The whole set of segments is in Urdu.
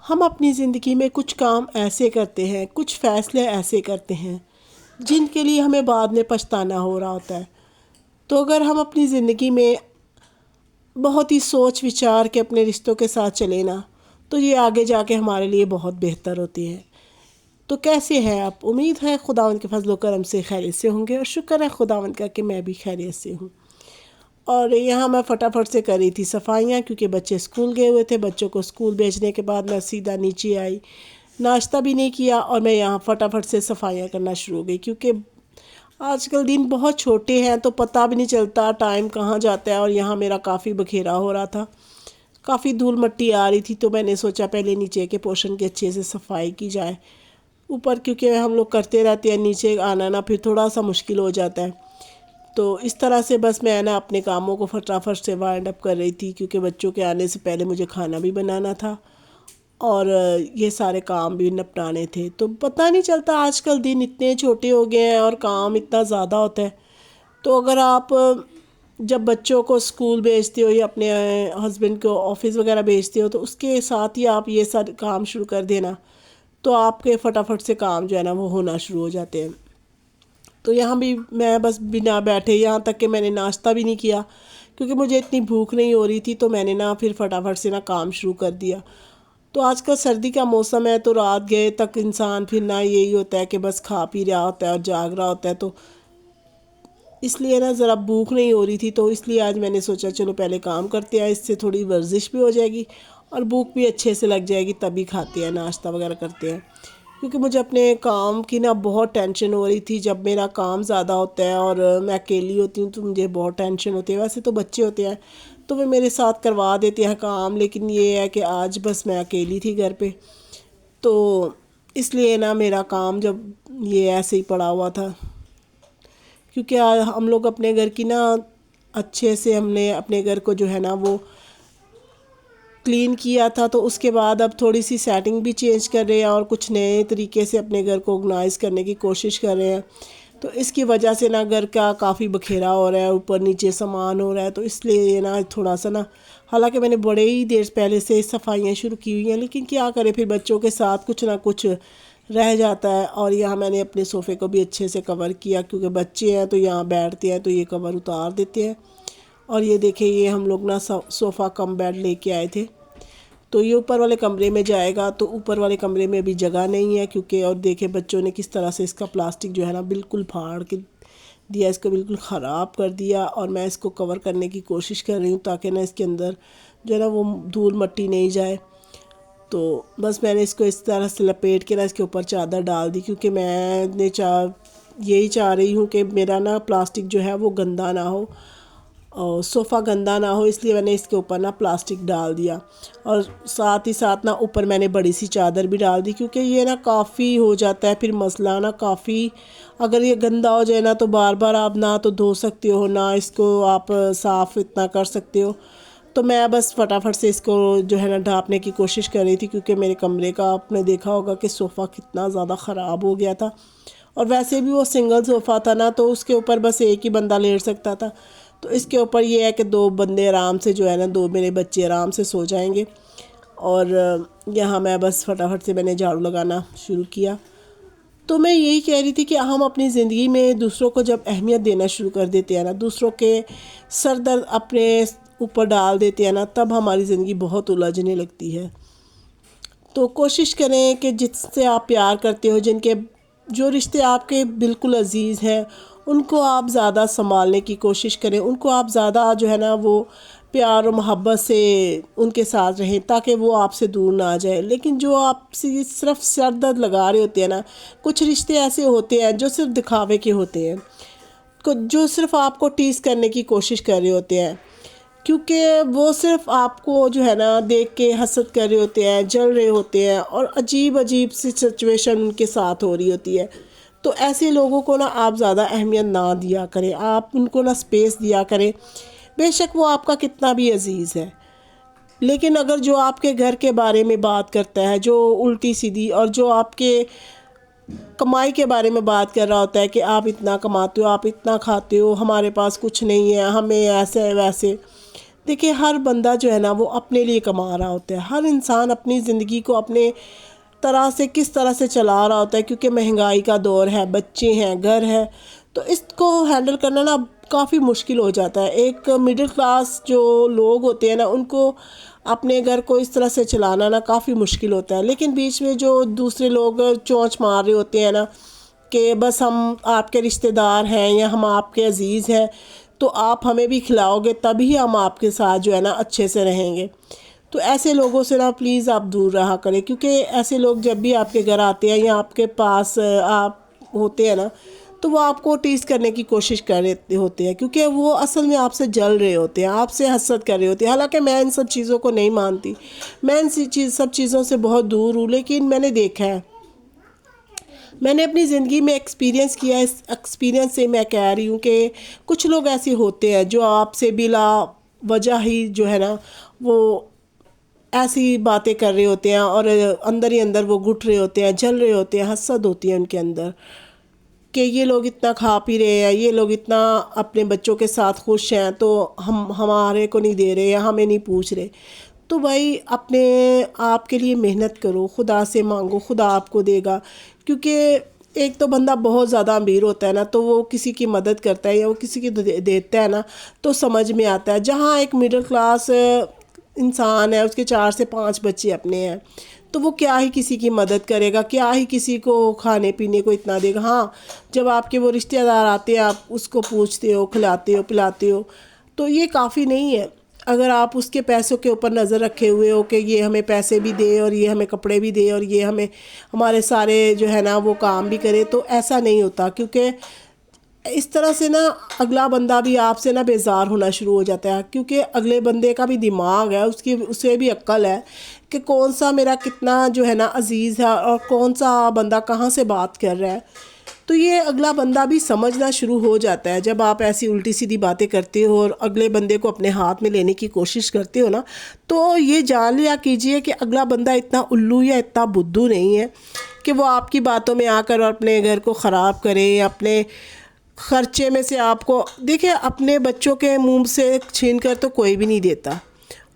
ہم اپنی زندگی میں کچھ کام ایسے کرتے ہیں، کچھ فیصلے ایسے کرتے ہیں جن کے لیے ہمیں بعد میں پچھتانا ہو رہا ہوتا ہے۔ تو اگر ہم اپنی زندگی میں بہت ہی سوچ وچار کے اپنے رشتوں کے ساتھ چلیں نا، تو یہ آگے جا کے ہمارے لیے بہت بہتر ہوتی ہے۔ تو کیسے ہیں آپ؟ امید ہے خداوند کے فضل و کرم سے خیریت سے ہوں گے، اور شکر ہے خداوند کا کہ میں بھی خیریت سے ہوں۔ اور یہاں میں فٹافٹ سے کر رہی تھی صفائیاں، کیونکہ بچے اسکول گئے ہوئے تھے۔ بچوں کو اسکول بھیجنے کے بعد میں سیدھا نیچے آئی، ناشتہ بھی نہیں کیا، اور میں یہاں فٹافٹ سے صفائیاں کرنا شروع ہو گئی، کیونکہ آج کل دن بہت چھوٹے ہیں تو پتہ بھی نہیں چلتا ٹائم کہاں جاتا ہے۔ اور یہاں میرا کافی بکھیرا ہو رہا تھا، کافی دھول مٹی آ رہی تھی، تو میں نے سوچا پہلے نیچے کے پورشن کی اچھے سے صفائی کی جائے۔ اوپر کیونکہ ہم لوگ کرتے رہتے ہیں، نیچے آنا نا پھر تھوڑا سا مشکل ہو جاتا ہے۔ تو اس طرح سے بس میں نا اپنے کاموں کو فٹافٹ سے وائنڈ اپ کر رہی تھی، کیونکہ بچوں کے آنے سے پہلے مجھے کھانا بھی بنانا تھا اور یہ سارے کام بھی نپٹانے تھے۔ تو پتہ نہیں چلتا، آج کل دن اتنے چھوٹے ہو گئے ہیں اور کام اتنا زیادہ ہوتا ہے۔ تو اگر آپ جب بچوں کو اسکول بھیجتے ہو یا اپنے ہسبینڈ کو آفس وغیرہ بھیجتے ہو، تو اس کے ساتھ ہی آپ یہ سارے کام شروع کر دینا، تو آپ کے فٹافٹ سے کام جو ہے نا وہ ہونا شروع ہو جاتے ہیں۔ تو یہاں بھی میں بس بنا بیٹھے، یہاں تک کہ میں نے ناشتہ بھی نہیں کیا، کیونکہ مجھے اتنی بھوک نہیں ہو رہی تھی، تو میں نے نا پھر فٹافٹ سے نا کام شروع کر دیا۔ تو آج کل سردی کا موسم ہے، تو رات گئے تک انسان پھر نہ یہی ہوتا ہے کہ بس کھا پی رہا ہوتا ہے اور جاگ رہا ہوتا ہے، تو اس لیے نا ذرا بھوک نہیں ہو رہی تھی، تو اس لیے آج میں نے سوچا چلو پہلے کام کرتے ہیں، اس سے تھوڑی ورزش بھی ہو جائے گی اور بھوک بھی اچھے سے لگ جائے گی، تبھی کھاتے ہیں، ناشتہ وغیرہ کرتے ہیں۔ کیونکہ مجھے اپنے کام کی نا بہت ٹینشن ہو رہی تھی۔ جب میرا کام زیادہ ہوتا ہے اور میں اکیلی ہوتی ہوں تو مجھے بہت ٹینشن ہوتی ہے۔ ویسے تو بچے ہوتے ہیں تو وہ میرے ساتھ کروا دیتے ہیں کام، لیکن یہ ہے کہ آج بس میں اکیلی تھی گھر پہ، تو اس لیے نا میرا کام جب یہ ایسے ہی پڑا ہوا تھا، کیونکہ ہم لوگ اپنے گھر کی نا اچھے سے ہم نے اپنے گھر کو جو ہے نا وہ کلین کیا تھا، تو اس کے بعد اب تھوڑی سی سیٹنگ بھی چینج کر رہے ہیں اور کچھ نئے طریقے سے اپنے گھر کو آرگنائز کرنے کی کوشش کر رہے ہیں۔ تو اس کی وجہ سے نا گھر کا کافی بکھیرا ہو رہا ہے، اوپر نیچے سامان ہو رہا ہے، تو اس لیے نا تھوڑا سا نا، حالانکہ میں نے بڑے ہی دیر پہلے سے صفائیاں شروع کی ہوئی ہیں، لیکن کیا کرے، پھر بچوں کے ساتھ کچھ نہ کچھ رہ جاتا ہے۔ اور یہاں میں نے اپنے صوفے کو بھی اچھے سے کور کیا، کیونکہ بچے ہیں تو یہاں بیٹھتے ہیں تو یہ کور اتار دیتے ہیں۔ اور یہ دیکھیں، یہ ہم لوگ نا صوفہ کم بیڈ لے کے آئے تھے، تو یہ اوپر والے کمرے میں جائے گا، تو اوپر والے کمرے میں ابھی جگہ نہیں ہے، کیونکہ اور دیکھیں بچوں نے کس طرح سے اس کا پلاسٹک جو ہے نا بالکل پھاڑ کے دیا، اس کو بالکل خراب کر دیا، اور میں اس کو کور کرنے کی کوشش کر رہی ہوں تاکہ نا اس کے اندر جو ہے نا وہ دھول مٹی نہیں جائے۔ تو بس میں نے اس کو اس طرح سے لپیٹ کے نا اس کے اوپر چادر ڈال دی، کیونکہ میں نے یہی چاہ رہی ہوں کہ میرا نا پلاسٹک جو ہے وہ گندا نہ ہو اور صوفہ گندا نہ ہو، اس لیے میں نے اس کے اوپر نا پلاسٹک ڈال دیا، اور ساتھ ہی ساتھ نا اوپر میں نے بڑی سی چادر بھی ڈال دی، کیونکہ یہ نا کافی ہو جاتا ہے پھر مسئلہ نا کافی، اگر یہ گندا ہو جائے نا تو بار بار آپ نہ تو دھو سکتے ہو، نہ اس کو آپ صاف اتنا کر سکتے ہو۔ تو میں بس فٹافٹ سے اس کو جو ہے نا ڈھانپنے کی کوشش کر رہی تھی، کیونکہ میرے کمرے کا آپ نے دیکھا ہوگا کہ صوفہ کتنا زیادہ خراب ہو گیا تھا، اور ویسے بھی وہ سنگل صوفہ تھا نا، تو اس کے اوپر بس ایک ہی بندہ لیٹ سکتا تھا، تو اس کے اوپر یہ ہے کہ دو بندے آرام سے جو ہے نا، دو میرے بچے آرام سے سو جائیں گے۔ اور یہاں میں بس فٹافٹ سے میں نے جھاڑو لگانا شروع کیا۔ تو میں یہی کہہ رہی تھی کہ ہم اپنی زندگی میں دوسروں کو جب اہمیت دینا شروع کر دیتے ہیں نا، دوسروں کے سر درد اپنے اوپر ڈال دیتے ہیں نا، تب ہماری زندگی بہت الجھنے لگتی ہے۔ تو کوشش کریں کہ جس سے آپ پیار کرتے ہو، جو رشتے آپ کے بالکل عزیز ہیں، ان کو آپ زیادہ سنبھالنے کی کوشش کریں، ان کو آپ زیادہ جو ہے نا وہ پیار و محبت سے ان کے ساتھ رہیں، تاکہ وہ آپ سے دور نہ آ جائے۔ لیکن جو آپ سے صرف سر درد لگا رہے ہوتے ہیں نا، کچھ رشتے ایسے ہوتے ہیں جو صرف دکھاوے کے ہوتے ہیں، جو صرف آپ کو ٹیز کرنے کی کوشش کر رہے ہوتے ہیں، کیونکہ وہ صرف آپ کو جو ہے نا دیکھ کے حسد کر رہے ہوتے ہیں، جل رہے ہوتے ہیں، اور عجیب عجیب سی سچویشن ان کے ساتھ ہو رہی ہوتی ہے۔ تو ایسے لوگوں کو نا آپ زیادہ اہمیت نہ دیا کریں، آپ ان کو نا سپیس دیا کریں، بے شک وہ آپ کا کتنا بھی عزیز ہے، لیکن اگر جو آپ کے گھر کے بارے میں بات کرتا ہے، جو الٹی سیدھی، اور جو آپ کے کمائی کے بارے میں بات کر رہا ہوتا ہے کہ آپ اتنا کماتے ہو، آپ اتنا کھاتے ہو، ہمارے پاس کچھ نہیں ہے، ہمیں ایسے ہے ویسے، دیکھیں ہر بندہ جو ہے نا وہ اپنے لیے کما رہا ہوتا ہے، ہر انسان اپنی زندگی کو اپنے طرح سے کس طرح سے چلا رہا ہوتا ہے، کیونکہ مہنگائی کا دور ہے، بچے ہیں، گھر ہے، تو اس کو ہینڈل کرنا نا کافی مشکل ہو جاتا ہے۔ ایک مڈل کلاس جو لوگ ہوتے ہیں نا ان کو اپنے گھر کو اس طرح سے چلانا نا کافی مشکل ہوتا ہے، لیکن بیچ میں جو دوسرے لوگ چونچ مار رہے ہوتے ہیں نا کہ بس ہم آپ کے رشتہ دار ہیں یا ہم آپ کے عزیز ہیں تو آپ ہمیں بھی کھلاؤ گے تبھی ہم آپ کے ساتھ جو ہے نا اچھے سے رہیں گے، تو ایسے لوگوں سے نا پلیز آپ دور رہا کریں، کیونکہ ایسے لوگ جب بھی آپ کے گھر آتے ہیں یا آپ کے پاس آپ ہوتے ہیں نا تو وہ آپ کو ٹیز کرنے کی کوشش کر رہے ہوتے ہیں، کیونکہ وہ اصل میں آپ سے جل رہے ہوتے ہیں، آپ سے حسد کر رہے ہوتے ہیں۔ حالانکہ میں ان سب چیزوں کو نہیں مانتی، میں ان سب چیزوں سے بہت دور ہوں، لیکن میں نے دیکھا ہے، میں نے اپنی زندگی میں ایکسپیرینس کیا ہے، اس ایکسپیرینس سے میں کہہ رہی ہوں کہ کچھ لوگ ایسے ہوتے ہیں جو آپ سے بلا وجہ ہی جو ہے نا وہ ایسی باتیں کر رہے ہوتے ہیں اور اندر ہی اندر وہ گھٹ رہے ہوتے ہیں، جل رہے ہوتے ہیں، حسد ہوتی ہے ان کے اندر کہ یہ لوگ اتنا کھا پی رہے ہیں، یہ لوگ اتنا اپنے بچوں کے ساتھ خوش ہیں تو ہمارے کو نہیں دے رہے یا ہمیں نہیں پوچھ رہے۔ تو بھائی اپنے آپ کے لیے محنت کرو، خدا سے مانگو، خدا آپ کو دے گا، کیونکہ ایک تو بندہ بہت زیادہ امیر ہوتا ہے نا تو وہ کسی کی مدد کرتا ہے یا وہ کسی کی دیتا ہے نا تو سمجھ میں آتا ہے، جہاں ایک مڈل کلاس انسان ہے، اس کے 4 سے 5 بچے اپنے ہیں تو وہ کیا ہی کسی کی مدد کرے گا، کیا ہی کسی کو کھانے پینے کو اتنا دے گا۔ ہاں جب آپ کے وہ رشتہ دار آتے ہیں آپ اس کو پوچھتے ہو، کھلاتے ہو، پلاتے ہو، تو یہ کافی نہیں ہے۔ اگر آپ اس کے پیسوں کے اوپر نظر رکھے ہوئے ہو کہ یہ ہمیں پیسے بھی دے اور یہ ہمیں کپڑے بھی دے اور یہ ہمیں ہمارے سارے جو ہے نا وہ کام بھی کرے، تو ایسا نہیں ہوتا، کیونکہ اس طرح سے نا اگلا بندہ بھی آپ سے نا بیزار ہونا شروع ہو جاتا ہے، کیونکہ اگلے بندے کا بھی دماغ ہے، اسے بھی عقل ہے کہ کون سا میرا کتنا جو ہے نا عزیز ہے اور کون سا بندہ کہاں سے بات کر رہا ہے، تو یہ اگلا بندہ بھی سمجھنا شروع ہو جاتا ہے۔ جب آپ ایسی الٹی سیدھی باتیں کرتے ہو اور اگلے بندے کو اپنے ہاتھ میں لینے کی کوشش کرتے ہو نا تو یہ جان لیا کیجئے کہ اگلا بندہ اتنا الو یا اتنا بدھو نہیں ہے کہ وہ آپ کی باتوں میں آ کر اپنے گھر کو خراب کرے، اپنے خرچے میں سے آپ کو دیکھیں، اپنے بچوں کے منہ سے چھین کر تو کوئی بھی نہیں دیتا،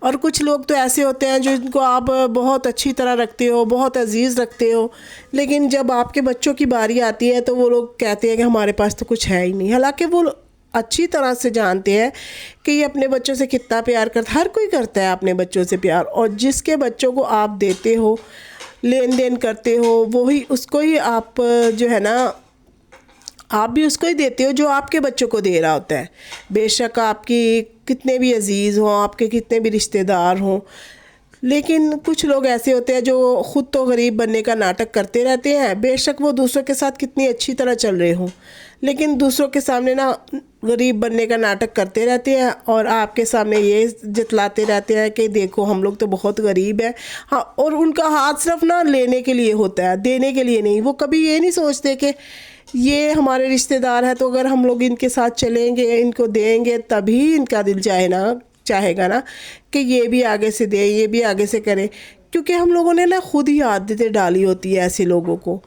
اور کچھ لوگ تو ایسے ہوتے ہیں جو ان کو آپ بہت اچھی طرح رکھتے ہو، بہت عزیز رکھتے ہو، لیکن جب آپ کے بچوں کی باری آتی ہے تو وہ لوگ کہتے ہیں کہ ہمارے پاس تو کچھ ہے ہی نہیں، حالانکہ وہ اچھی طرح سے جانتے ہیں کہ یہ اپنے بچوں سے کتنا پیار کرتا ہے۔ ہر کوئی کرتا ہے اپنے بچوں سے پیار، اور جس کے بچوں کو آپ دیتے ہو، لین دین کرتے ہو، وہی اس کو ہی آپ جو ہے نا آپ بھی اس کو ہی دیتے ہو جو آپ کے بچوں کو دے رہا ہوتا ہے، بے شک آپ کی کتنے بھی عزیز ہوں، آپ کے کتنے بھی رشتہ دار ہوں، لیکن کچھ لوگ ایسے ہوتے ہیں جو خود تو غریب بننے کا ناٹک کرتے رہتے ہیں، بے شک وہ دوسروں کے ساتھ کتنی اچھی طرح چل رہے ہوں، لیکن دوسروں کے سامنے نا غریب بننے کا ناٹک کرتے رہتے ہیں اور آپ کے سامنے یہ جتلاتے رہتے ہیں کہ دیکھو ہم لوگ تو بہت غریب ہیں۔ ہاں، اور ان کا ہاتھ صرف نا لینے کے لیے ہوتا ہے، دینے کے لیے نہیں۔ وہ کبھی یہ نہیں سوچتے کہ یہ ہمارے رشتہ دار ہیں تو اگر ہم لوگ ان کے ساتھ چلیں گے، ان کو دیں گے تبھی ان کا دل چاہے گا نا کہ یہ بھی آگے سے دے، یہ بھی آگے سے کرے، کیونکہ ہم لوگوں نے نا خود ہی عادتیں ڈالی ہوتی ہے ایسے لوگوں کو۔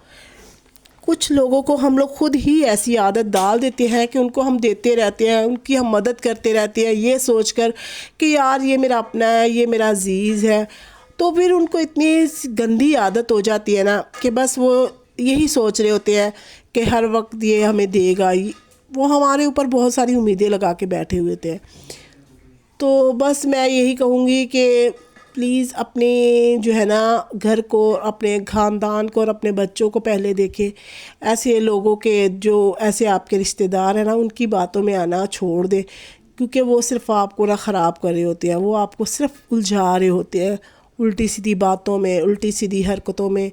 کچھ لوگوں کو ہم لوگ خود ہی ایسی عادت ڈال دیتے ہیں کہ ان کو ہم دیتے رہتے ہیں، ان کی ہم مدد کرتے رہتے ہیں یہ سوچ کر کہ یار یہ میرا اپنا ہے، یہ میرا عزیز ہے، تو پھر ان کو اتنی گندی عادت ہو جاتی ہے نا کہ بس وہ یہی سوچ رہے ہوتے ہیں کہ ہر وقت یہ ہمیں دے گا، وہ ہمارے اوپر بہت ساری امیدیں لگا کے بیٹھے ہوئے تھے۔ تو بس میں یہی کہوں گی کہ پلیز اپنے جو ہے نا گھر کو، اپنے خاندان کو اور اپنے بچوں کو پہلے دیکھیں، ایسے لوگوں کے جو ایسے آپ کے رشتہ دار ہیں نا ان کی باتوں میں آنا چھوڑ دیں، کیونکہ وہ صرف آپ کو نا خراب کر رہے ہوتے ہیں، وہ آپ کو صرف الجھا رہے ہوتے ہیں الٹی سیدھی باتوں میں، الٹی سیدھی حرکتوں میں،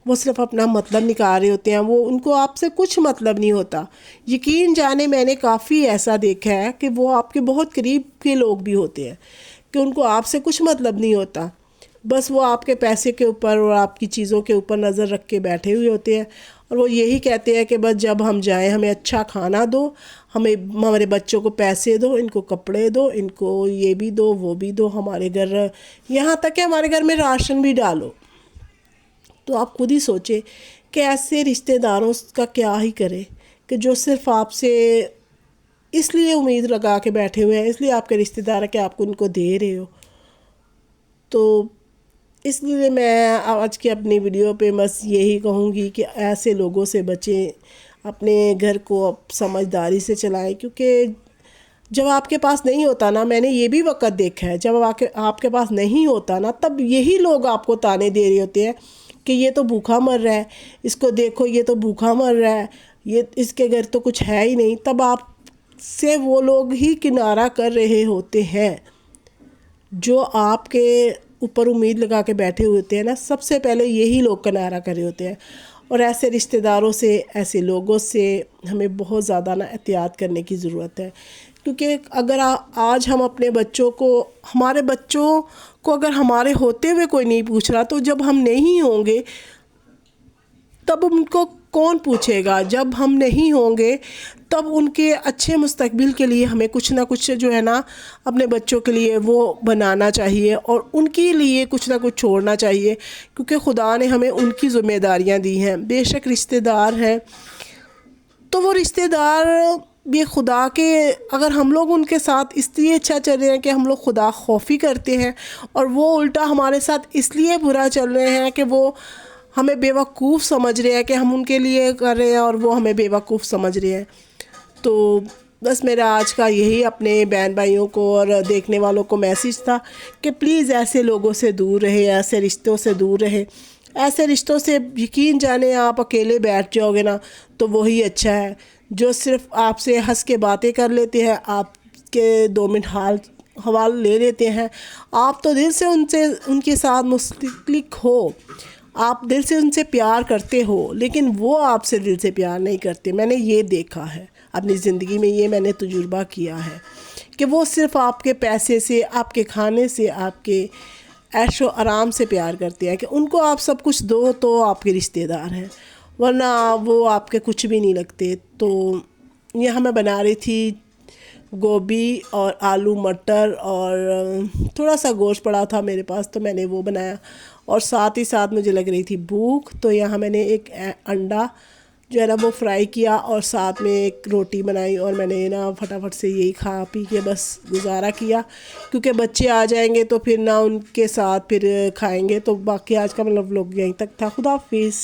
وہ صرف اپنا مطلب نکال رہے ہوتے ہیں، وہ ان کو آپ سے کچھ مطلب نہیں ہوتا۔ یقین جانے میں نے کافی ایسا دیکھا ہے کہ وہ آپ کے بہت قریب کے لوگ بھی ہوتے ہیں کہ ان کو آپ سے کچھ مطلب نہیں ہوتا، بس وہ آپ کے پیسے کے اوپر اور آپ کی چیزوں کے اوپر نظر رکھ کے بیٹھے ہوئے ہوتے ہیں، اور وہ یہی کہتے ہیں کہ بس جب ہم جائیں ہمیں اچھا کھانا دو، ہمارے بچوں کو پیسے دو، ان کو کپڑے دو، ان کو یہ بھی دو، وہ بھی دو، ہمارے گھر یہاں تک کہ ہمارے گھر میں راشن بھی ڈالو۔ تو آپ خود ہی سوچیں کہ ایسے رشتہ داروں کا کیا ہی کرے کہ جو صرف آپ سے اس لیے امید لگا کے بیٹھے ہوئے ہیں، اس لیے آپ کے رشتہ دار ہیں کہ آپ ان کو دے رہے ہو۔ تو اس لیے میں آج کی اپنی ویڈیو پہ بس یہی کہوں گی کہ ایسے لوگوں سے بچیں، اپنے گھر کو سمجھداری سے چلائیں، کیونکہ جب آپ کے پاس نہیں ہوتا نا، میں نے یہ بھی وقت دیکھا ہے، جب آپ کے پاس نہیں ہوتا نا، تب یہی لوگ آپ کو تانے دے رہے ہوتے ہیں کہ یہ تو بھوکا مر رہا ہے، اس کو دیکھو یہ تو بھوکا مر رہا ہے، یہ اس کے گھر تو کچھ ہے ہی نہیں۔ تب آپ سے وہ لوگ ہی کنارہ کر رہے ہوتے ہیں جو آپ کے اوپر امید لگا کے بیٹھے ہوتے ہیں نا، سب سے پہلے یہی لوگ کنارہ کر رہے ہوتے ہیں۔ اور ایسے رشتہ داروں سے، ایسے لوگوں سے ہمیں بہت زیادہ نا احتیاط کرنے کی ضرورت ہے، کیونکہ اگر آج ہم اپنے بچوں کو، ہمارے بچوں کو اگر ہمارے ہوتے ہوئے کوئی نہیں پوچھ رہا، تو جب ہم نہیں ہوں گے تب ان کو کون پوچھے گا؟ جب ہم نہیں ہوں گے تب ان کے اچھے مستقبل کے لیے ہمیں کچھ نہ کچھ جو ہے نا اپنے بچوں کے لیے وہ بنانا چاہیے، اور ان کے لیے کچھ نہ کچھ چھوڑنا چاہیے، کیونکہ خدا نے ہمیں ان کی ذمہ داریاں دی ہیں۔ بے شک رشتہ دار ہیں تو وہ رشتہ دار بھی خدا کے، اگر ہم لوگ ان کے ساتھ اس لیے اچھا چل رہے ہیں کہ ہم لوگ خدا خوفی کرتے ہیں، اور وہ الٹا ہمارے ساتھ اس لیے برا چل رہے ہیں کہ وہ ہمیں بیوقوف سمجھ رہے ہیں کہ ہم ان کے لیے کر رہے ہیں اور وہ ہمیں بیوقوف سمجھ رہے ہیں۔ تو بس میرا آج کا یہی اپنے بہن بھائیوں کو اور دیکھنے والوں کو میسیج تھا کہ پلیز ایسے لوگوں سے دور رہے، ایسے رشتوں سے دور رہے۔ ایسے رشتوں سے یقین جانے آپ اکیلے بیٹھ جاؤ گے نا تو وہی اچھا ہے، جو صرف آپ سے ہنس کے باتیں کر لیتے ہیں، آپ کے 2 منٹ حوال لے لیتے ہیں، آپ تو دل سے ان کے ساتھ مستقلق ہو، آپ دل سے ان سے پیار کرتے ہو، لیکن وہ آپ سے دل سے پیار نہیں کرتے۔ میں نے یہ دیکھا ہے اپنی زندگی میں، یہ میں نے تجربہ کیا ہے کہ وہ صرف آپ کے پیسے سے، آپ کے کھانے سے، آپ کے عیش و آرام سے پیار کرتے ہیں، کہ ان کو آپ سب کچھ دو تو آپ کے رشتہ دار ہیں، ورنہ وہ آپ کے کچھ بھی نہیں لگتے۔ تو یہاں میں بنا رہی تھی گوبھی اور آلو مٹر، اور تھوڑا سا گوشت پڑا تھا میرے پاس تو میں نے وہ بنایا، اور ساتھ ہی ساتھ مجھے لگ رہی تھی بھوک، تو یہاں میں نے ایک انڈا جو ہے نا وہ فرائی کیا، اور ساتھ میں ایک روٹی بنائی، اور میں نے نا فٹافٹ سے یہی کھا پی کے بس گزارا کیا، کیونکہ بچے آ جائیں گے تو پھر نہ ان کے ساتھ پھر کھائیں گے۔ تو باقی آج کا مطلب ولاگ یہیں تک تھا۔ خدا حافظ۔